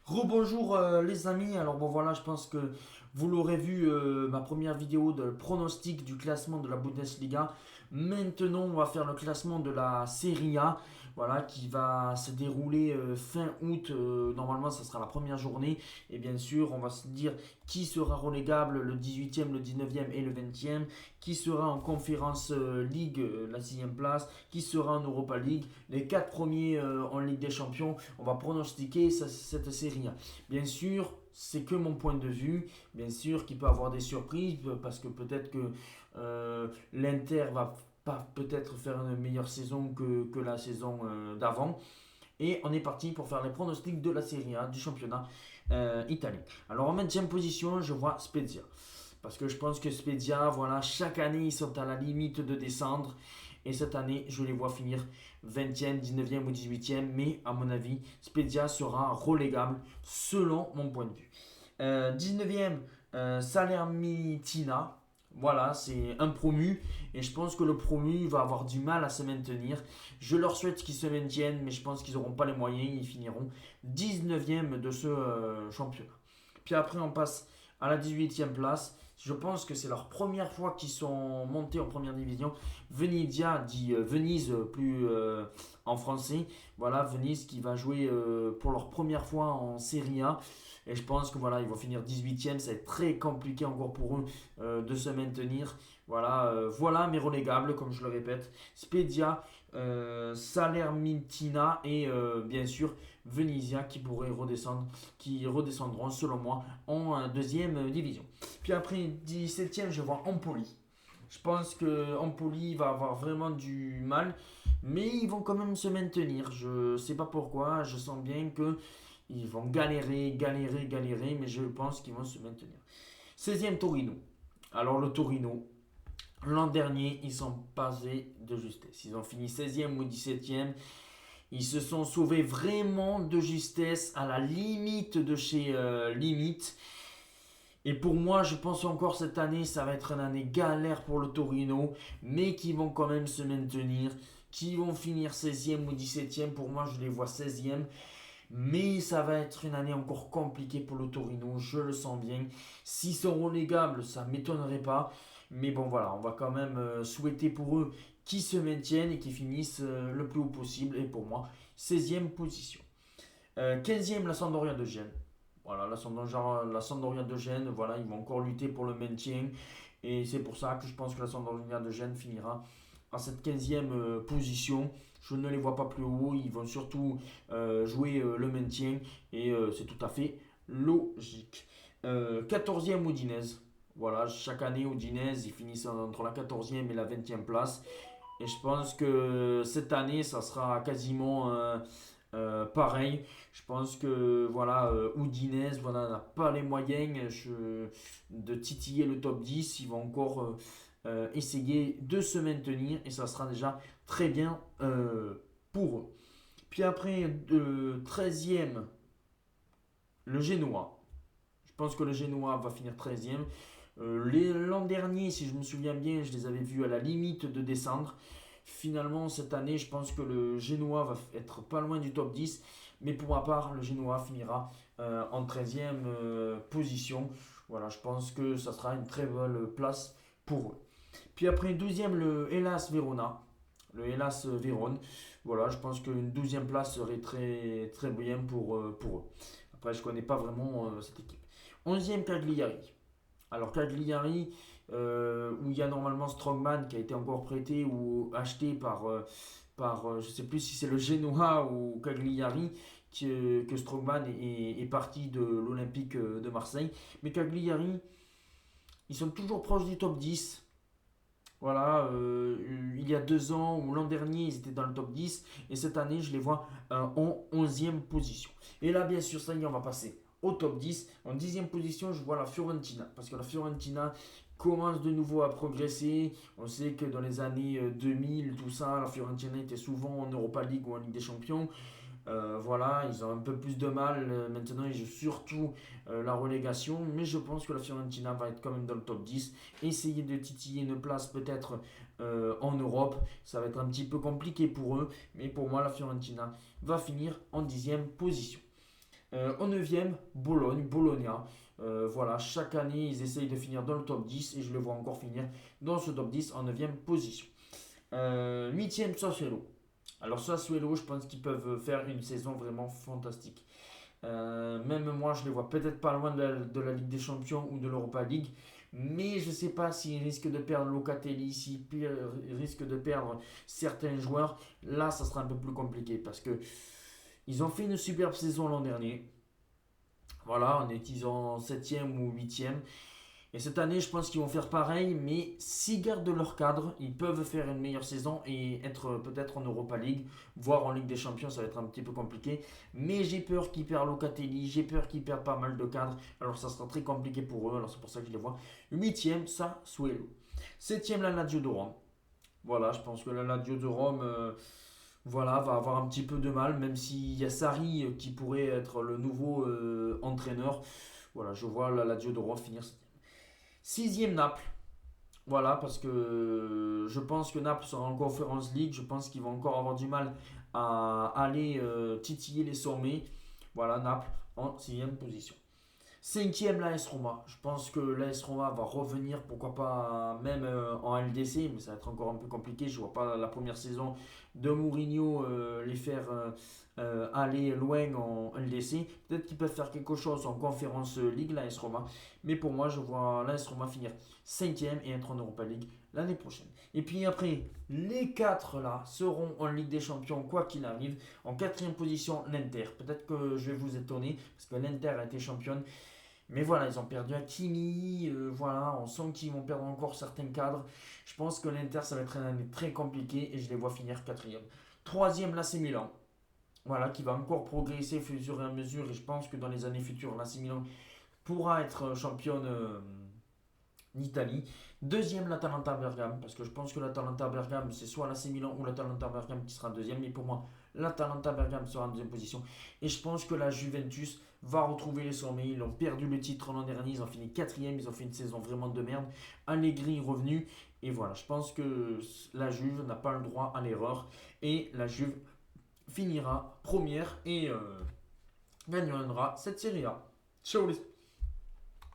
Rebonjour les amis, alors bon voilà, je pense que vous l'aurez vu, ma première vidéo de pronostic du classement de la Bundesliga. Maintenant on va faire le classement de la Serie A, voilà, qui va se dérouler fin août. Normalement ça sera la première journée, et bien sûr on va se dire qui sera relégable le 18e, le 19e et le 20e, qui sera en Conférence League, la 6e place, qui sera en Europa League, les 4 premiers en Ligue des Champions. On va pronostiquer cette série A. Bien sûr, c'est que mon point de vue. Bien sûr qu'il peut y avoir des surprises parce que peut-être que l'Inter va pas peut-être faire une meilleure saison que la saison d'avant. Et on est parti pour faire les pronostics de la Serie A, du championnat italien. Alors en 20e position, je vois Spezia. Parce que je pense que Spezia, voilà, chaque année, ils sont à la limite de descendre. Et cette année, je les vois finir 20e, 19e ou 18e. Mais à mon avis, Spezia sera relégable selon mon point de vue. 19e, Salernitana. Voilà, c'est un promu. Et je pense que le promu va avoir du mal à se maintenir. Je leur souhaite qu'ils se maintiennent, mais je pense qu'ils n'auront pas les moyens. Ils finiront 19e de ce championnat. Puis après, on passe à la 18e place. Je pense que c'est leur première fois qu'ils sont montés en première division. Venezia, dit Venise plus en français. Voilà, Venise qui va jouer pour leur première fois en Serie A. Et je pense que voilà, ils vont finir 18e. Ça va être très compliqué encore pour eux de se maintenir. Voilà, voilà mes relégables, comme je le répète. Spedia, Salernitana et bien sûr Venezia qui pourraient redescendre, qui redescendront selon moi en deuxième division. Puis après 17e, je vois Empoli. Je pense que Empoli va avoir vraiment du mal, mais ils vont quand même se maintenir. Je sais pas pourquoi, je sens bien que ils vont galérer, mais je pense qu'ils vont se maintenir. 16e Torino. Alors le Torino, l'an dernier, ils sont passés de justesse. Ils ont fini 16e ou 17e. Ils se sont sauvés vraiment de justesse à la limite de chez limite. Et pour moi, je pense encore cette année, ça va être une année galère pour le Torino, mais qui vont quand même se maintenir, qui vont finir 16e ou 17e. Pour moi, je les vois 16e. Mais ça va être une année encore compliquée pour le Torino, je le sens bien. S'ils sont relégables, ça ne m'étonnerait pas. Mais bon, voilà, on va quand même souhaiter pour eux qu'ils se maintiennent et qu'ils finissent le plus haut possible. Et pour moi, 16e position. 15e, la Sampdoria de Gênes. Voilà, la Sampdoria de Gênes, voilà, ils vont encore lutter pour le maintien. Et c'est pour ça que je pense que la Sampdoria de Gênes finira à cette 15e position. Je ne les vois pas plus haut. Ils vont surtout jouer le maintien. Et c'est tout à fait logique. 14e Udinese. Voilà, chaque année, Udinese, ils finissent entre la 14e et la 20e place. Et je pense que cette année, ça sera quasiment pareil. Je pense que voilà, Udinese voilà, n'a pas les moyens de titiller le top 10. Ils vont encore essayer de se maintenir et ça sera déjà très bien pour eux. Puis après, 13e, le Genoa. Je pense que le Genoa va finir 13e. L'an dernier, si je me souviens bien, je les avais vus à la limite de descendre. Finalement, cette année, je pense que le Genoa va être pas loin du top 10. Mais pour ma part, le Genoa finira en 13e position. Voilà, je pense que ça sera une très belle place pour eux. Puis après, 12e, le Hellas Verona. Le Hellas Vérone. Voilà, je pense qu'une 12e place serait très, très bien pour eux. Après, je ne connais pas vraiment cette équipe. 11e, Cagliari. Alors Cagliari, où il y a normalement Strongman qui a été encore prêté ou acheté par je ne sais plus si c'est le Genoa ou Cagliari, que Strongman est parti de l'Olympique de Marseille. Mais Cagliari, ils sont toujours proches du top 10. Voilà, il y a 2 ans ou l'an dernier, ils étaient dans le top 10 et cette année, je les vois en 11e position. Et là, bien sûr, ça y est, on va passer au top 10. En 10e position, je vois la Fiorentina parce que la Fiorentina commence de nouveau à progresser. On sait que dans les années 2000, tout ça, la Fiorentina était souvent en Europa League ou en Ligue des Champions. Voilà, ils ont un peu plus de mal. Maintenant, ils jouent surtout la relégation. Mais je pense que la Fiorentina va être quand même dans le top 10. Essayer de titiller une place peut-être en Europe. Ça va être un petit peu compliqué pour eux. Mais pour moi, la Fiorentina va finir en 10e position. En 9e, Bologna. Voilà, chaque année, ils essayent de finir dans le top 10 et je le vois encore finir dans ce top 10 en 9e position. 8e, Sassuolo. Alors Sassuolo, je pense qu'ils peuvent faire une saison vraiment fantastique. Même moi, je les vois peut-être pas loin de la Ligue des Champions ou de l'Europa League. Mais je ne sais pas s'ils risquent de perdre Locatelli, s'ils risquent de perdre certains joueurs. Là, ça sera un peu plus compliqué parce que ils ont fait une superbe saison l'an dernier. Voilà, en étant 7e ou 8e. Et cette année, je pense qu'ils vont faire pareil, mais s'ils gardent leur cadre, ils peuvent faire une meilleure saison et être peut-être en Europa League, voire en Ligue des Champions, ça va être un petit peu compliqué. Mais j'ai peur qu'ils perdent Locatelli, j'ai peur qu'ils perdent pas mal de cadres, alors ça sera très compliqué pour eux, alors c'est pour ça que je les vois. 8e, ça, Suelo. 7e, la Lazio de Rome. Voilà, je pense que la Lazio de Rome voilà, va avoir un petit peu de mal, même s'il y a Sarri qui pourrait être le nouveau entraîneur. Voilà, je vois la Lazio de Rome finir 6e Naples. Voilà, parce que je pense que Naples sera en Conference League. Je pense qu'ils vont encore avoir du mal à aller titiller les sommets. Voilà, Naples en 6e position. 5e, l'AS Roma. Je pense que l'AS Roma va revenir, pourquoi pas même en LDC, mais ça va être encore un peu compliqué. Je ne vois pas la première saison de Mourinho les faire aller loin en LDC. Peut-être qu'ils peuvent faire quelque chose en Conférence League, l'AS Roma. Mais pour moi, je vois l'AS Roma finir 5e et être en Europa League l'année prochaine. Et puis après, les 4 là seront en Ligue des Champions, quoi qu'il arrive. En 4e position, l'Inter. Peut-être que je vais vous étonner, parce que l'Inter a été championne. Mais voilà, ils ont perdu Hakimi, voilà, on sent qu'ils vont perdre encore certains cadres. Je pense que l'Inter, ça va être une année très compliquée et je les vois finir 4e. 3e, l'AC Milan, voilà, qui va encore progresser au fur et à mesure. Et je pense que dans les années futures, l'AC Milan pourra être championne d'Italie. 2e, l'Atalanta Bergame, parce que je pense que l'Atalanta Bergame, c'est soit l'AC Milan ou l'Atalanta Bergame qui sera 2e. Mais pour moi, l'Atalanta Bergame sera en 2e position. Et je pense que la Juventus va retrouver les sommets. Ils ont perdu le titre l'an dernier, ils ont fini 4e, ils ont fait une saison vraiment de merde. Allegri est revenu. Et voilà, je pense que la Juve n'a pas le droit à l'erreur. Et la Juve finira première et gagnera cette Serie A. Ciao les